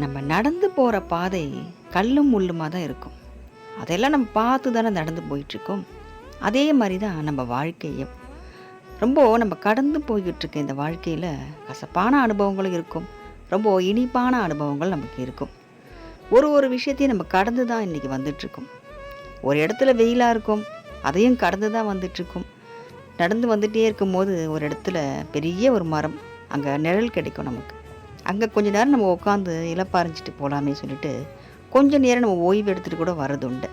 நம்ம நடந்து போகிற பாதை கல்லும் முள்ளுமாக தான் இருக்கும். அதெல்லாம் நம்ம பார்த்து தானே நடந்து போயிட்டுருக்கோம். அதே மாதிரி தான் நம்ம வாழ்க்கையும். ரொம்ப நம்ம கடந்து போய்கிட்டு இருக்க இந்த வாழ்க்கையில் கசப்பான அனுபவங்களும் இருக்கும், ரொம்ப இனிப்பான அனுபவங்கள் நமக்கு இருக்கும். ஒரு விஷயத்தையும் நம்ம கடந்து தான் இன்றைக்கி வந்துட்டுருக்கோம். ஒரு இடத்துல வெயிலாக இருக்கும், அதையும் கடந்து தான் வந்துட்டுருக்கோம். நடந்து வந்துகிட்டே இருக்கும்போது ஒரு இடத்துல பெரிய ஒரு மரம், அங்கே நிழல் கிடைக்கும் நமக்கு. அங்கே கொஞ்ச நேரம் நம்ம உட்காந்து இலப்பாரிஞ்சிட்டு போகலாமே சொல்லிட்டு கொஞ்ச நேரம் நம்ம ஓய்வு எடுத்துகிட்டு கூட வர்றது உண்டு.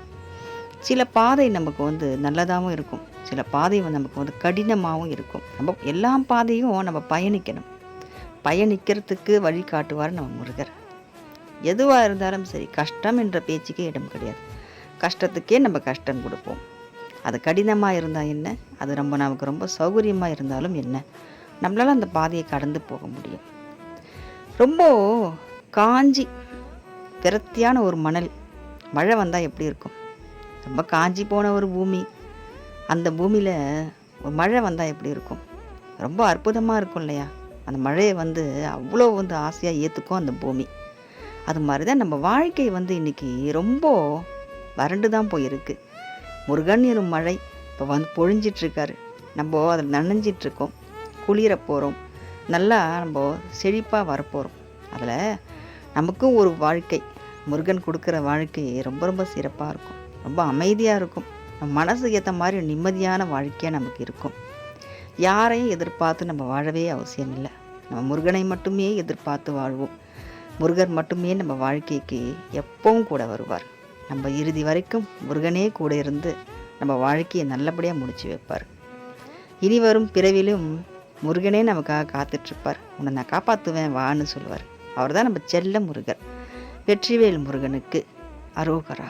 சில பாதை நமக்கு நல்லதாகவும் இருக்கும், சில பாதை நமக்கு கடினமாகவும் இருக்கும். நம்ம எல்லா பாதையும் நம்ம பயணிக்கணும். பயணிக்கிறதுக்கு வழி காட்டுவார் நம்ம முருகர். எதுவாக இருந்தாலும் சரி, கஷ்டம் என்ற பேச்சுக்கே இடம் கிடையாது. கஷ்டத்துக்கே நம்ம கஷ்டம் கொடுப்போம். அது கடினமாக இருந்தால் என்ன, அது நமக்கு ரொம்ப சௌகரியமாக இருந்தாலும் என்ன, நம்மளால் அந்த பாதையை கடந்து போக முடியும். ரொம்ப காஞ்சி விரத்தியான ஒரு மணல், மழை வந்தால் எப்படி இருக்கும்? ரொம்ப காஞ்சி போன ஒரு பூமி, அந்த பூமியில் ஒரு மழை வந்தால் எப்படி இருக்கும்? ரொம்ப அற்புதமாக இருக்கும் இல்லையா? அந்த மழையை அவ்வளோ ஆசையாக ஏற்றுக்கும் அந்த பூமி. அது மாதிரி தான் நம்ம வாழ்க்கை இன்றைக்கி ரொம்ப வறண்டு தான் போயிருக்கு. முருகன் எனும் மழை இப்போ பொழிஞ்சிட்ருக்காரு. நம்ம அதில் நனைஞ்சிட்ருக்கோம், குளிர போகிறோம், நல்லா நம்ம செழிப்பாக வரப்போகிறோம். அதில் நமக்கும் ஒரு வாழ்க்கை, முருகன் கொடுக்குற வாழ்க்கை ரொம்ப ரொம்ப சிறப்பாக இருக்கும், ரொம்ப அமைதியாக இருக்கும். நம்ம மனசுக்கு ஏற்ற மாதிரி நிம்மதியான வாழ்க்கையாக நமக்கு இருக்கும். யாரையும் எதிர்பார்த்து நம்ம வாழவே அவசியம் இல்லை. நம்ம முருகனை மட்டுமே எதிர்பார்த்து வாழ்வோம். முருகர் மட்டுமே நம்ம வாழ்க்கைக்கு எப்பவும் கூட வருவார். நம்ம இறுதி வரைக்கும் முருகனே கூட இருந்து நம்ம வாழ்க்கையை நல்லபடியாக முடிச்சு வைப்பார். இனி வரும் பிறவிலும் முருகனே நமக்காக காத்துட்ருப்பார். உன்னை நான் காப்பாற்றுவேன் வான்னு சொல்லுவார். அவர் தான் நம்ம செல்ல முருகர். வெற்றிவேல் முருகனுக்கு அரோகரா.